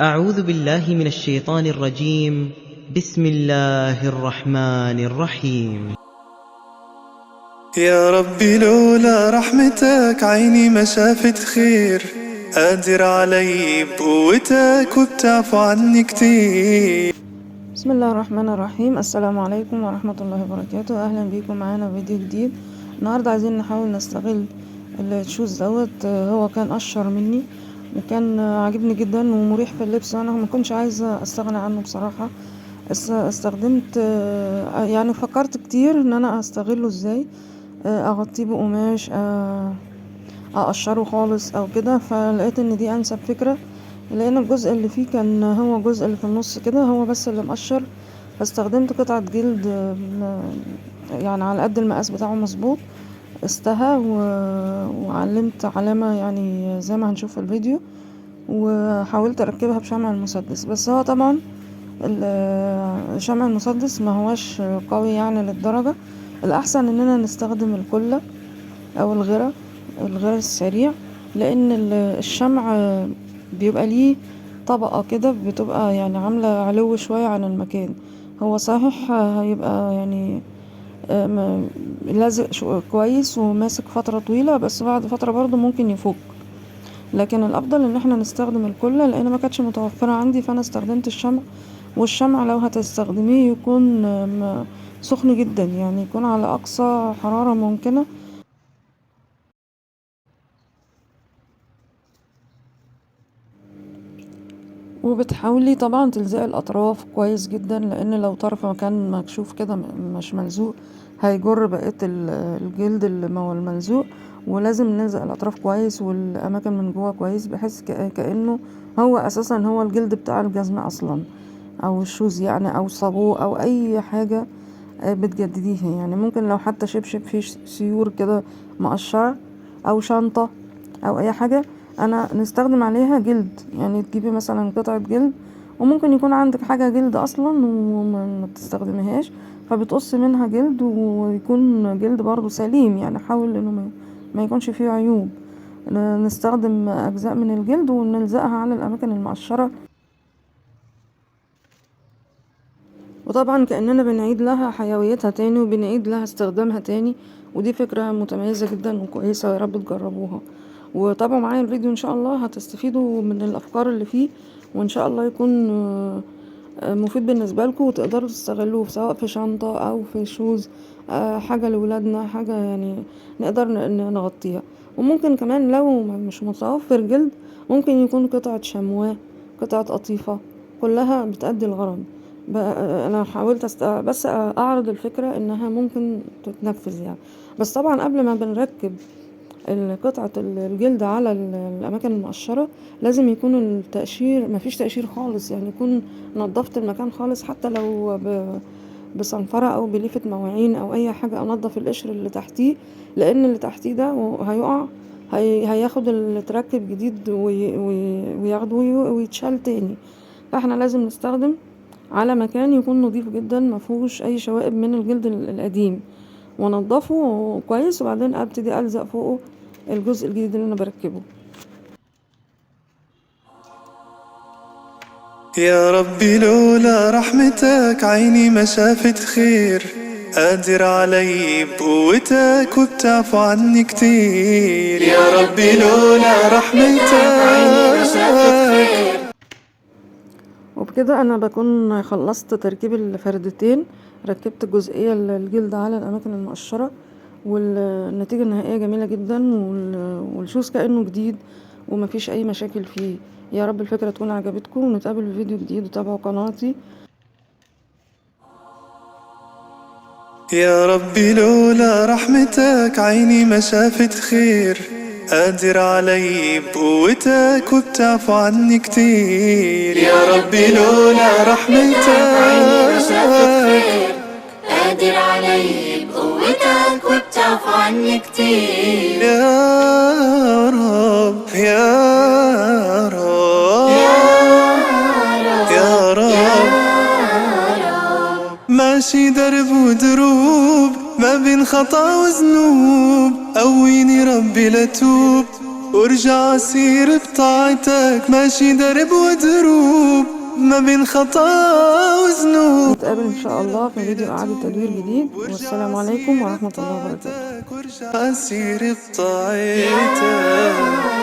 أعوذ بالله من الشيطان الرجيم. بسم الله الرحمن الرحيم. يا ربي لولا رحمتك عيني ما شافت خير، قادر علي بقوتك وبتعفو عني كتير. بسم الله الرحمن الرحيم. السلام عليكم ورحمة الله وبركاته. اهلا بيكم معانا في فيديو جديد. النهاردة عايزين نحاول نستغل الشوز دوت. هو كان اشهر مني وكان عاجبني جدا ومريح في اللبس، وانا ما كنتش عايزة استغنى عنه بصراحة. استخدمت يعني فكرت كتير ان انا استغله ازاي، اغطيه بقماش، اقشره خالص او كده، فلقيت ان دي انسب فكرة، لان الجزء اللي فيه كان هو الجزء اللي في النص كده هو بس اللي مقشر. فاستخدمت قطعة جلد يعني على قد المقاس بتاعه مظبوط، استها وعلمت علامة يعني زي ما هنشوف في الفيديو، وحاولت اركبها بشمع المسدس. بس هو طبعا الشمع المسدس ما هوش قوي يعني للدرجة. الاحسن اننا نستخدم الكلة او الغيرة السريع، لان الشمع بيبقى ليه طبقة كده بتبقى يعني عاملة علو شوية عن المكان. هو صحيح هيبقى يعني لازق كويس وماسك فترة طويلة، بس بعد فترة برضو ممكن يفك. لكن الافضل ان احنا نستخدم الكلة، لان ما كانتش متوفرة عندي، فانا استخدمت الشمع. والشمع لو هتستخدميه يكون سخن جدا، يعني يكون على اقصى حرارة ممكنة. وبتحاولي طبعا تلزقي الاطراف كويس جدا، لان لو طرف مكان مكشوف كده مش ملزوق هيجر بقية الجلد اللي هو الملزوق. ولازم نلزق الاطراف كويس والاماكن من جوه كويس، بحيث كأنه هو اساسا هو الجلد بتاع الجزمة اصلا، او الشوز يعني، او صابو او اي حاجة بتجدديها. يعني ممكن لو حتى شبشب فيه سيور كده مقشرة، او شنطة، او اي حاجة انا نستخدم عليها جلد. يعني تجيبي مثلا قطعة جلد، وممكن يكون عندك حاجة جلد اصلا وما تستخدميهاش، فبتقص منها جلد ويكون جلد برضو سليم. يعني حاول انه ما يكونش فيه عيوب. نستخدم اجزاء من الجلد ونلزقها على الاماكن المقشرة، وطبعا كأننا بنعيد لها حيويتها تاني وبنعيد لها استخدامها تاني. ودي فكرة متميزة جدا وكويسة، يا رب تجربوها. وطبعا معايا الفيديو ان شاء الله هتستفيدوا من الافكار اللي فيه، وان شاء الله يكون مفيد بالنسبة لكم وتقدروا تستغلوه، سواء في شنطة او في شوز، حاجة لولادنا، حاجة يعني نقدر نغطيها. وممكن كمان لو مش متوفر جلد، ممكن يكون قطعة شمواه، قطعة قطيفة، كلها بتأدي الغرض. انا حاولت بس اعرض الفكرة انها ممكن تتنفذ يعني. بس طبعا قبل ما بنركب قطعة الجلد على الأماكن المقشرة، لازم يكون التقشير مفيش تقشير خالص، يعني يكون نظفت المكان خالص، حتى لو بصنفرة أو بليفة مواعين أو أي حاجة، أنظف القشر اللي تحتيه، لأن اللي تحتيه ده هيقع، هياخد اللي تركب جديد وياخده ويتشال تاني. فاحنا لازم نستخدم على مكان يكون نظيف جدا مفيهوش أي شوائب من الجلد القديم، وانضفه كويس، وبعدين ابتدي الزق فوقه الجزء الجديد اللي انا بركبه. يا ربي لولا رحمتك عيني ما شافت خير، قادر علي بقوتك وبتعفو عني كتير. يا ربي لولا رحمتك. وبكده انا بكون خلصت تركيب الفردتين، ركبت الجزئية الجلد على الاماكن المقشرة، والنتيجة النهائية جميلة جدا، والشوز كأنه جديد ومفيش اي مشاكل فيه. يا رب الفكرة تكون عجبتكم، ونتقابل في فيديو جديد، وتابعوا قناتي. يا ربي لولا رحمتك عيني ما شافت خير، قادر علي بقوتك وبتعفو عني كتير. يا ربي لولا رحمتك عيني ما شافت خير، قادر علي بقوتك وبتعفو عني كتير. يا رب يا رب يا رب. ماشي درب ودروب ما بين خطا وذنوب، قويني ربي لتوب وارجع اسير بطاعتك، ماشي درب ودروب ما بين خطا وذنوب. نتقابل ان شاء الله في فيديو اعادة تدوير جديد، والسلام عليكم ورحمة الله وبركاته. وارجع اسير بطاعتك.